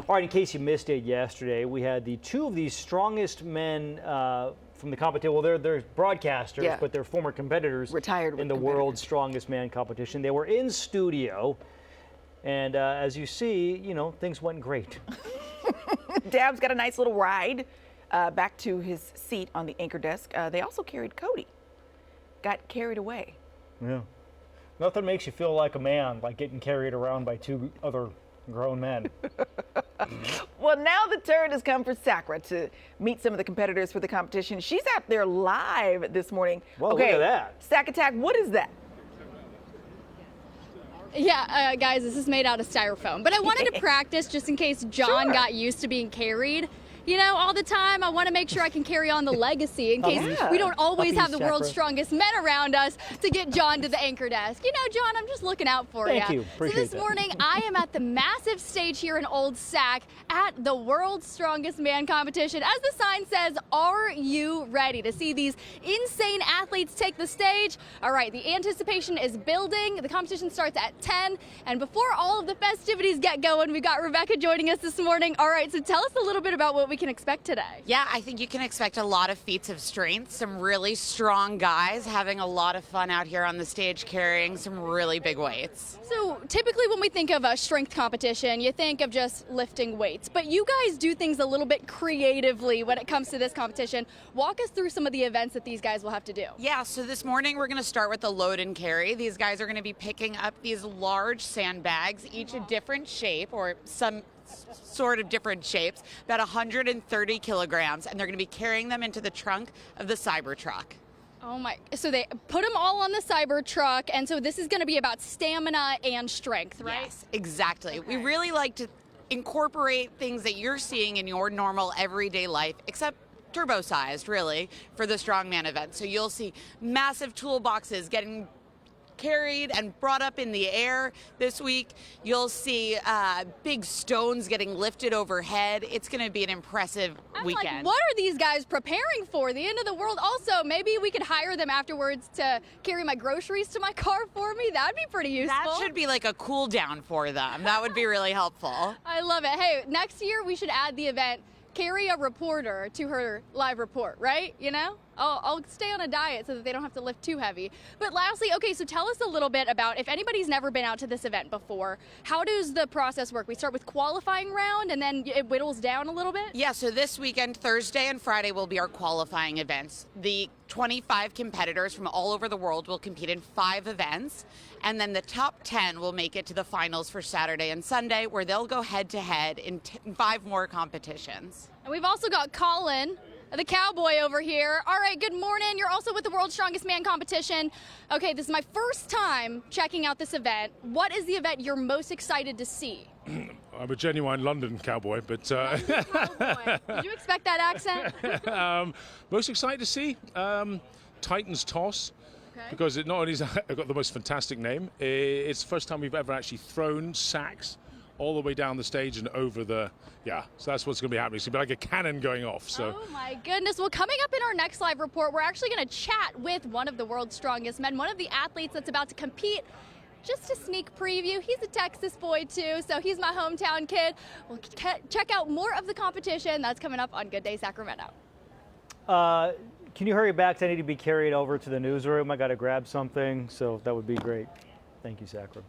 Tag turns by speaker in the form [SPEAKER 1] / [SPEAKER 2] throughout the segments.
[SPEAKER 1] All right, in case you missed it yesterday, we had two of the strongest men from the competition. Well, they're broadcasters, but they're former competitors.
[SPEAKER 2] Retired
[SPEAKER 1] in the world's strongest man competition. They were in studio, and as you see, things went great.
[SPEAKER 2] Dab's got a nice little ride back to his seat on the anchor desk. They also carried Cody. Got carried away.
[SPEAKER 1] Yeah. Nothing makes you feel like a man like getting carried around by two other grown men.
[SPEAKER 2] Well, now the turn has come for Sakura to meet some of the competitors for the competition. She's out there live this morning.
[SPEAKER 1] Well, look at that.
[SPEAKER 2] Sack Attack, what is that?
[SPEAKER 3] Yeah, guys, this is made out of styrofoam. But I wanted to practice just in case John got used to being carried. All the time. I want to make sure I can carry on the legacy in case we don't always have the world's strongest men around us to get John to the anchor desk. John, I'm just looking out for you.
[SPEAKER 1] Thank you. Appreciate
[SPEAKER 3] So this morning, I am at the massive stage here in Old Sac at the world's strongest man competition. As the sign says, are you ready to see these insane athletes take the stage? All right, the anticipation is building. The competition starts at 10. And before all of the festivities get going, we've got Rebecca joining us this morning. All right, so tell us a little bit about what we can expect today.
[SPEAKER 4] Yeah, I think you can expect a lot of feats of strength, some really strong guys having a lot of fun out here on the stage carrying some really big weights.
[SPEAKER 3] So typically when we think of a strength competition, you think of just lifting weights, but you guys do things a little bit creatively when it comes to this competition. Walk us through some of the events that these guys will have to do.
[SPEAKER 4] Yeah, so this morning we're going to start with the load and carry. These guys are going to be picking up these large sandbags, each a different shape or some sort of different shapes, about 130 kilograms, and they're going to be carrying them into the trunk of the Cybertruck.
[SPEAKER 3] Oh my, so they put them all on the Cybertruck, and so this is going to be about stamina and strength, right?
[SPEAKER 4] Yes, exactly.
[SPEAKER 3] Okay.
[SPEAKER 4] We really like to incorporate things that you're seeing in your normal everyday life, except turbo-sized, really, for the strongman event. So you'll see massive toolboxes getting carried and brought up in the air this week. You'll see big stones getting lifted overhead. It's going to be an impressive weekend.
[SPEAKER 3] Like, what are these guys preparing for? The end of the world? Also, maybe we could hire them afterwards to carry my groceries to my car for me. That'd be pretty useful.
[SPEAKER 4] That should be like a cool down for them. That would be really helpful.
[SPEAKER 3] I love it. Hey, next year we should add the event, carry a reporter to her live report, right? I'll stay on a diet so that they don't have to lift too heavy. But lastly, okay, so tell us a little bit about, if anybody's never been out to this event before, how does the process work? We start with qualifying round and then it whittles down a little bit?
[SPEAKER 4] Yeah, so this weekend, Thursday and Friday, will be our qualifying events. The 25 competitors from all over the world will compete in 5 events, and then the top 10 will make it to the finals for Saturday and Sunday, where they'll go head-to-head in 5 more competitions.
[SPEAKER 3] And we've also got Colin, the cowboy over here. All right, good morning. You're also with the World's Strongest Man competition. Okay, this is my first time checking out this event. What is the event you're most excited to see?
[SPEAKER 5] I'm a genuine London cowboy, but...
[SPEAKER 3] Cowboy. Did you expect that accent?
[SPEAKER 5] Most excited to see Titan's Toss, because it not only has got the most fantastic name, it's the first time we've ever actually thrown sacks all the way down the stage and over the, so that's what's going to be happening. It's going to be like a cannon going off. So.
[SPEAKER 3] Oh my goodness. Well, coming up in our next live report, we're actually going to chat with one of the world's strongest men, one of the athletes that's about to compete. Just a sneak preview, he's a Texas boy too, so he's my hometown kid. We'll check out more of the competition. That's coming up on Good Day Sacramento.
[SPEAKER 1] Can you hurry back? I need to be carried over to the newsroom. I got to grab something, so that would be great. Thank you, Sakura.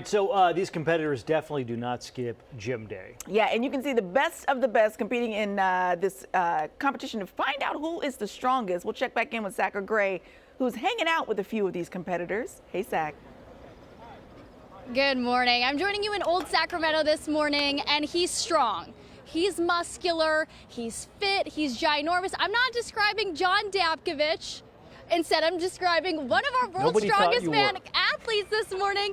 [SPEAKER 1] So these competitors definitely do not skip gym day.
[SPEAKER 2] Yeah, and you can see the best of the best competing in this competition to find out who is the strongest. We'll check back in with Sakura Gray, who's hanging out with a few of these competitors. Hey, Sac.
[SPEAKER 3] Good morning. I'm joining you in Old Sacramento this morning, and he's strong. He's muscular, he's fit, he's ginormous. I'm not describing John Dabkovich. Instead, I'm describing one of our world's strongest man athletes this morning.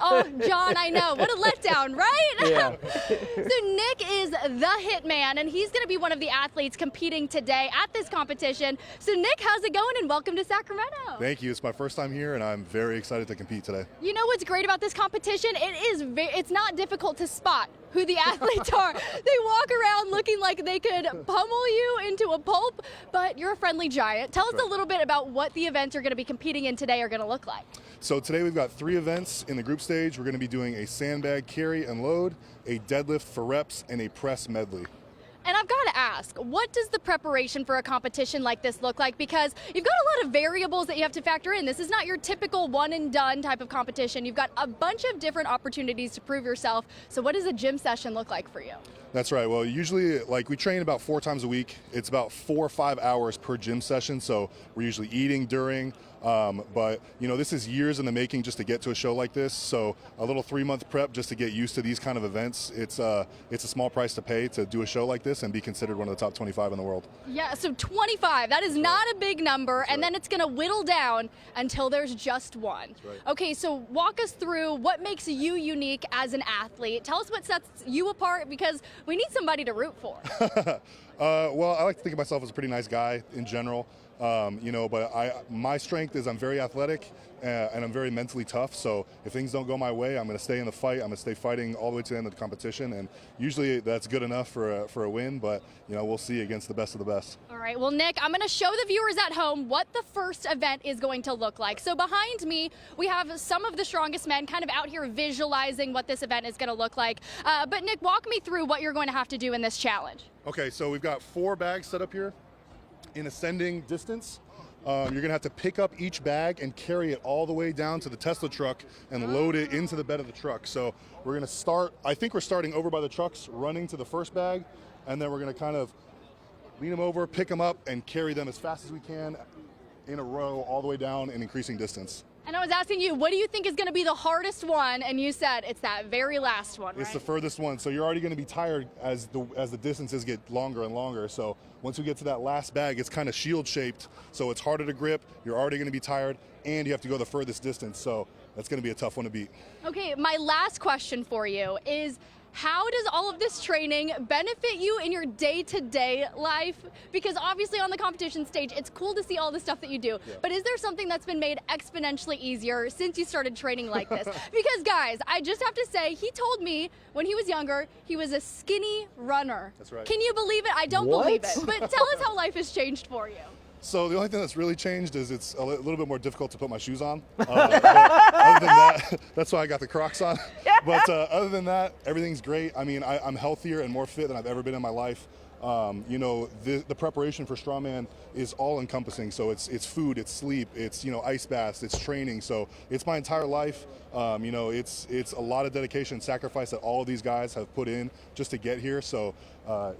[SPEAKER 3] Oh, John, I know. What a letdown, right?
[SPEAKER 1] Yeah.
[SPEAKER 3] So Nick is the hitman, and he's going to be one of the athletes competing today at this competition. So Nick, how's it going, and welcome to Sacramento.
[SPEAKER 6] Thank you. It's my first time here, and I'm very excited to compete today.
[SPEAKER 3] You know what's great about this competition? It's not difficult to spot who the athletes are. They walk around looking like they could pummel you into a pulp, but you're a friendly giant. Tell us a little bit about what the events you're going to be competing in today are going to look like.
[SPEAKER 6] So today we've got 3 events in the group stage. We're going to be doing a sandbag carry and load, a deadlift for reps, and a press medley.
[SPEAKER 3] And I've got to ask, what does the preparation for a competition like this look like? Because you've got a lot of variables that you have to factor in. This is not your typical one and done type of competition. You've got a bunch of different opportunities to prove yourself. So what does a gym session look like for you?
[SPEAKER 6] That's right. Well, usually, we train about 4 times a week. It's about 4 or 5 hours per gym session. So we're usually eating during. But this is years in the making just to get to a show like this. So a little 3-month prep just to get used to these kind of events. It's a small price to pay to do a show like this and be considered one of the top 25 in the world.
[SPEAKER 3] Yeah, so 25, that is not a big number. And then it's going to whittle down until there's just one.
[SPEAKER 6] Right.
[SPEAKER 3] Okay, so walk us through what makes you unique as an athlete. Tell us what sets you apart, because we need somebody to root for.
[SPEAKER 6] Well, I like to think of myself as a pretty nice guy in general. But my strength is I'm very athletic and I'm very mentally tough. So if things don't go my way, I'm going to stay in the fight. I'm going to stay fighting all the way to the end of the competition. And usually that's good enough for a win. But, we'll see against the best of the best.
[SPEAKER 3] All right. Well, Nick, I'm going to show the viewers at home what the first event is going to look like. So behind me, we have some of the strongest men kind of out here visualizing what this event is going to look like. But Nick, walk me through what you're going to have to do in this challenge.
[SPEAKER 6] Okay, so we've got 4 bags set up here in ascending distance. You're going to have to pick up each bag and carry it all the way down to the Tesla truck and load it into the bed of the truck. So we're going to start, I think we're starting over by the trucks, running to the first bag, and then we're going to kind of lean them over, pick them up, and carry them as fast as we can in a row all the way down in increasing distance.
[SPEAKER 3] And I was asking you, what do you think is going to be the hardest one? And you said it's that very last one, right?
[SPEAKER 6] It's the furthest one. So you're already going to be tired as the distances get longer and longer. So once we get to that last bag, it's kind of shield shaped. So it's harder to grip. You're already going to be tired, and you have to go the furthest distance. So that's going to be a tough one to beat.
[SPEAKER 3] Okay, my last question for you is, how does all of this training benefit you in your day-to-day life? Because obviously on the competition stage, it's cool to see all the stuff that you do. Yeah. But is there something that's been made exponentially easier since you started training like this? Because guys, I just have to say, he told me when he was younger, he was a skinny runner.
[SPEAKER 6] That's right.
[SPEAKER 3] Can you believe it? I don't believe it. But tell us how life has changed for you.
[SPEAKER 6] So the only thing that's really changed is it's a little bit more difficult to put my shoes on. But other than that, that's why I got the Crocs on. But other than that, everything's great. I mean, I'm healthier and more fit than I've ever been in my life. The preparation for strongman is all encompassing. So it's food, it's sleep, it's ice baths, it's training. So it's my entire life. It's a lot of dedication and sacrifice that all of these guys have put in just to get here. So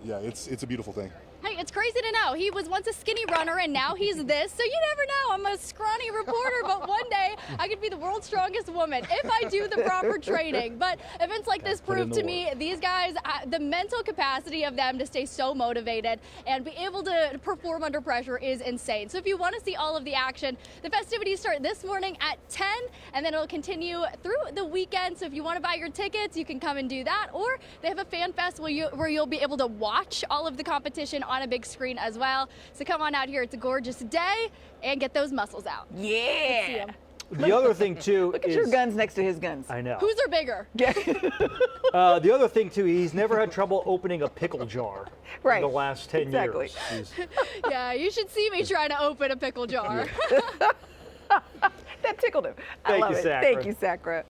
[SPEAKER 6] it's a beautiful thing.
[SPEAKER 3] Hey, it's crazy to know. He was once a skinny runner and now he's this. So you never know. I'm a scrawny reporter, but one day I could be the world's strongest woman if I do the proper training. But events like this prove to me these guys, the mental capacity of them to stay so motivated and be able to perform under pressure is insane. So if you want to see all of the action, the festivities start this morning at 10 and then it'll continue through the weekend. So if you want to buy your tickets, you can come and do that. Or they have a fan fest where you'll be able to watch all of the competition on a big screen as well. So come on out here. It's a gorgeous day and get those muscles out.
[SPEAKER 2] Yeah.
[SPEAKER 1] The other thing too
[SPEAKER 2] Look at your guns next to his guns.
[SPEAKER 1] I know.
[SPEAKER 3] Whose are bigger?
[SPEAKER 1] The other thing too, he's never had trouble opening a pickle jar in the last 10 years.
[SPEAKER 3] Yeah, you should see me trying to open a pickle jar.
[SPEAKER 2] That tickled him. I love it.
[SPEAKER 1] Sakura.
[SPEAKER 2] Thank you, Sakura.